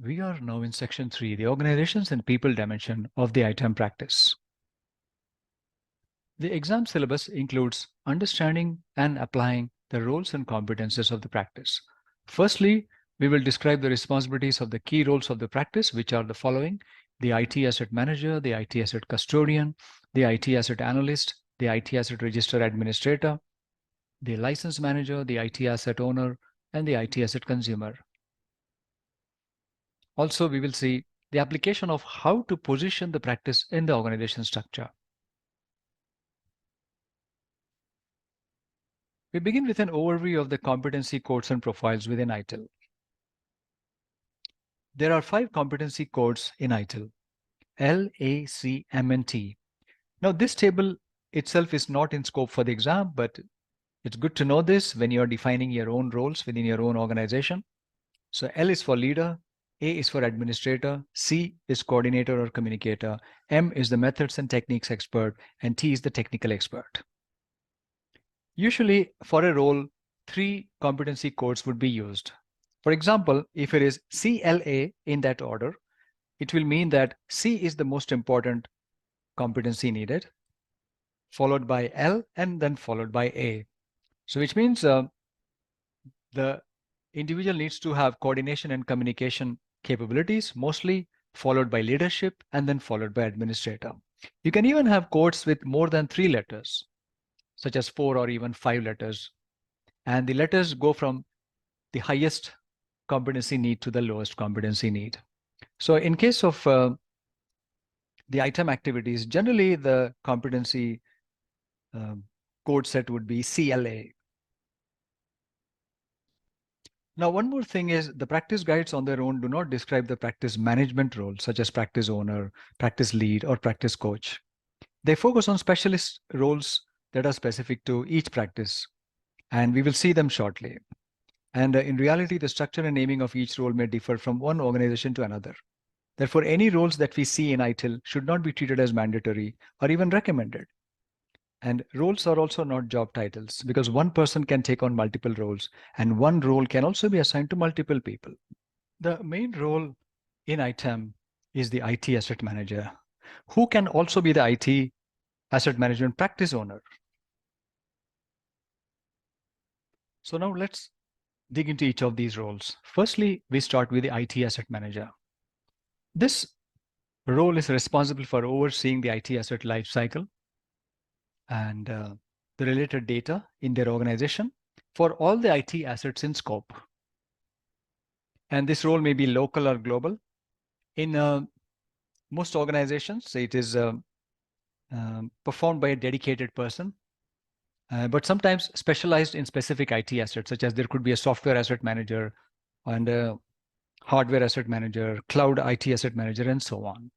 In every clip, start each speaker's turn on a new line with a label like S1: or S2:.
S1: We are now in section 3, the organizations and people dimension of the ITAM practice. The exam syllabus includes understanding and applying the roles and competences of the practice. Firstly, we will describe the responsibilities of the key roles of the practice, which are the following: the IT asset manager, the IT asset custodian, the IT asset analyst, the IT asset register administrator, the license manager, the IT asset owner, and the IT asset consumer. Also, we will see the application of how to position the practice in the organization structure. We begin with an overview of the competency codes and profiles within ITIL. There are 5 competency codes in ITIL: L, A, C, M, and T. Now, this table itself is not in scope for the exam, but it's good to know this when you're defining your own roles within your own organization. So L is for leader, A is for administrator, C is coordinator or communicator, M is the methods and techniques expert, and T is the technical expert. Usually for a role, 3 competency codes would be used. For example, if it is CLA in that order, it will mean that C is the most important competency needed, followed by L, and then followed by A. So which means the individual needs to have coordination and communication capabilities, mostly, followed by leadership, and then followed by administrator. You can even have codes with more than 3 letters, such as 4 or even 5 letters. And the letters go from the highest competency need to the lowest competency need. So in case of the ITAM activities, generally the competency code set would be CLA. Now, one more thing is the practice guides on their own do not describe the practice management role, such as practice owner, practice lead, or practice coach. They focus on specialist roles that are specific to each practice, and we will see them shortly. And in reality, the structure and naming of each role may differ from one organization to another. Therefore, any roles that we see in ITIL should not be treated as mandatory or even recommended. And roles are also not job titles, because one person can take on multiple roles, and one role can also be assigned to multiple people. The main role in ITAM is the IT asset manager, who can also be the IT asset management practice owner. So now let's dig into each of these roles. Firstly, we start with the IT asset manager. This role is responsible for overseeing the IT asset lifecycle and the related data in their organization for all the IT assets in scope. And this role may be local or global. In most organizations, it is performed by a dedicated person, but sometimes specialized in specific IT assets, such as there could be a software asset manager and a hardware asset manager, cloud IT asset manager, and so on.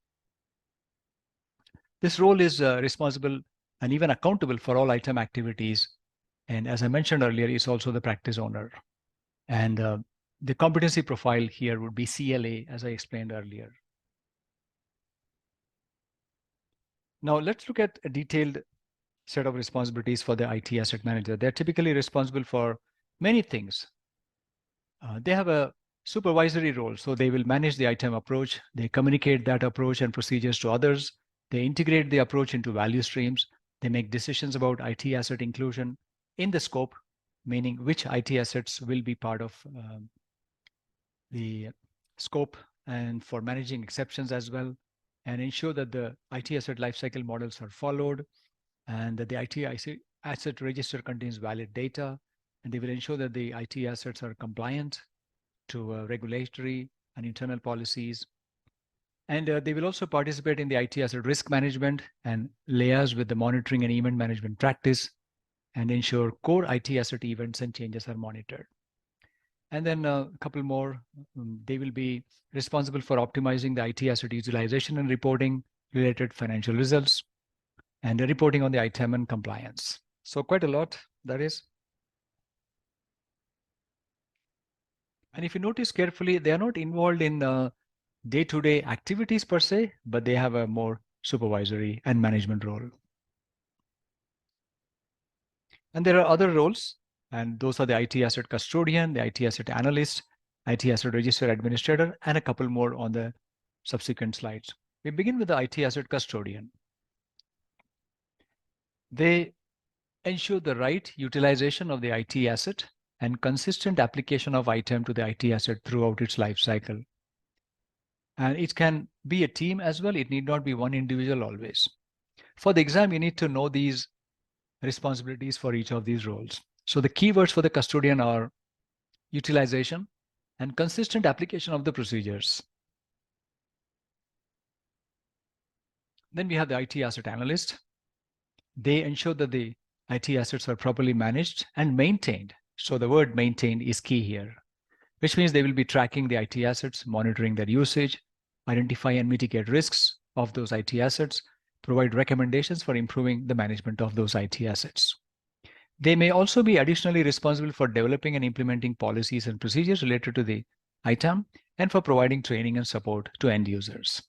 S1: This role is responsible and even accountable for all ITAM activities. And as I mentioned earlier, is also the practice owner. And the competency profile here would be CLA, as I explained earlier. Now let's look at a detailed set of responsibilities for the IT asset manager. They're typically responsible for many things. They have a supervisory role, so they will manage the ITAM approach. They communicate that approach and procedures to others. They integrate the approach into value streams. They make decisions about IT asset inclusion in the scope, meaning which IT assets will be part of the scope, and for managing exceptions as well, and ensure that the IT asset lifecycle models are followed, and that the IT asset register contains valid data, and they will ensure that the IT assets are compliant to regulatory and internal policies. And they will also participate in the IT asset risk management and liaise with the monitoring and event management practice, and ensure core IT asset events and changes are monitored. And then a couple more, they will be responsible for optimizing the IT asset utilization and reporting related financial results, and reporting on the ITAM and compliance. So quite a lot, that is. And if you notice carefully, they are not involved in day-to-day activities per se, but they have a more supervisory and management role. And there are other roles, and those are the IT asset custodian, the IT asset analyst, IT Asset Register Administrator, and a couple more on the subsequent slides. We begin with the IT Asset Custodian. They ensure the right utilization of the IT asset and consistent application of ITAM to the IT asset throughout its life cycle. And it can be a team as well. It need not be one individual always. For the exam, you need to know these responsibilities for each of these roles. So the keywords for the custodian are utilization and consistent application of the procedures. Then we have the IT asset analyst. They ensure that the IT assets are properly managed and maintained. So the word maintained is key here, which means they will be tracking the IT assets, monitoring their usage, identify and mitigate risks of those IT assets, provide recommendations for improving the management of those IT assets. They may also be additionally responsible for developing and implementing policies and procedures related to the ITAM and for providing training and support to end users.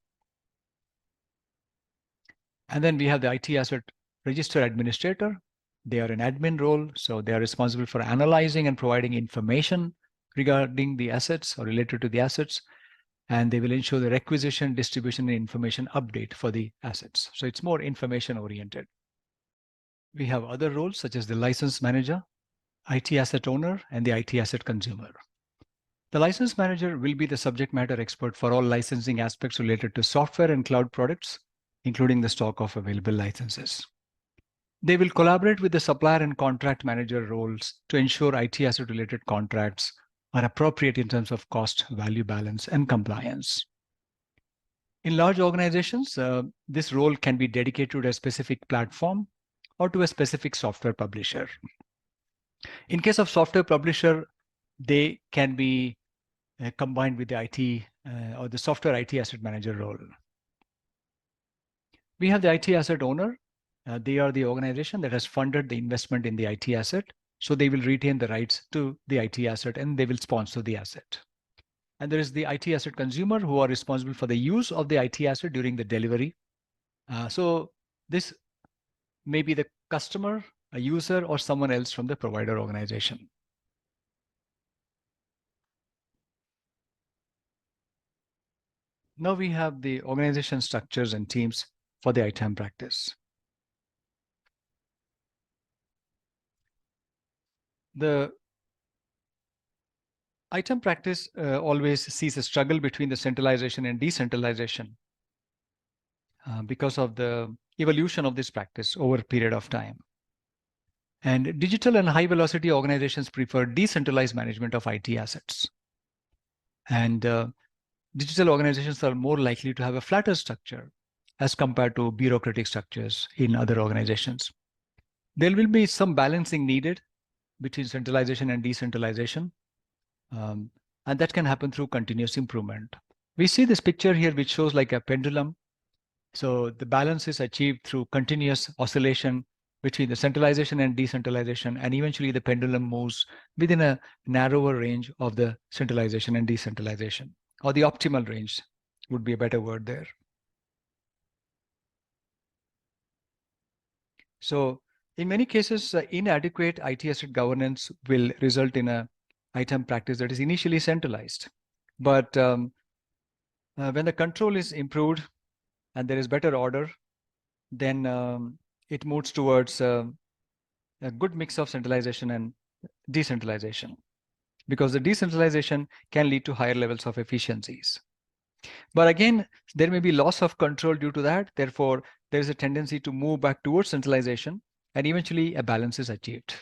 S1: And then we have the IT Asset Register Administrator. They are an admin role, so they are responsible for analyzing and providing information regarding the assets or related to the assets, and they will ensure the requisition, distribution, and information update for the assets. So it's more information oriented. We have other roles such as the license manager, IT asset owner, and the IT asset consumer. The license manager will be the subject matter expert for all licensing aspects related to software and cloud products, including the stock of available licenses. They will collaborate with the supplier and contract manager roles to ensure IT asset related contracts are appropriate in terms of cost, value balance, and compliance. In large organizations, this role can be dedicated to a specific platform or to a specific software publisher. In case of software publisher, they can be combined with the IT or the software IT asset manager role. We have the IT asset owner. They are the organization that has funded the investment in the IT asset. So they will retain the rights to the IT asset and they will sponsor the asset. And there is the IT asset consumer who are responsible for the use of the IT asset during the delivery. So this may be the customer, a user, or someone else from the provider organization. Now we have the organization structures and teams for the ITAM practice. The ITAM practice always sees a struggle between the centralization and decentralization because of the evolution of this practice over a period of time. And digital and high velocity organizations prefer decentralized management of IT assets. And digital organizations are more likely to have a flatter structure as compared to bureaucratic structures in other organizations. There will be some balancing needed between centralization and decentralization. And that can happen through continuous improvement. We see this picture here, which shows like a pendulum. So the balance is achieved through continuous oscillation between the centralization and decentralization, and eventually the pendulum moves within a narrower range of the centralization and decentralization, or the optimal range would be a better word there. So in many cases, inadequate IT asset governance will result in a ITAM practice that is initially centralized. But when the control is improved and there is better order, then it moves towards a good mix of centralization and decentralization, because the decentralization can lead to higher levels of efficiencies. But again, there may be loss of control due to that. Therefore, there is a tendency to move back towards centralization, and eventually a balance is achieved.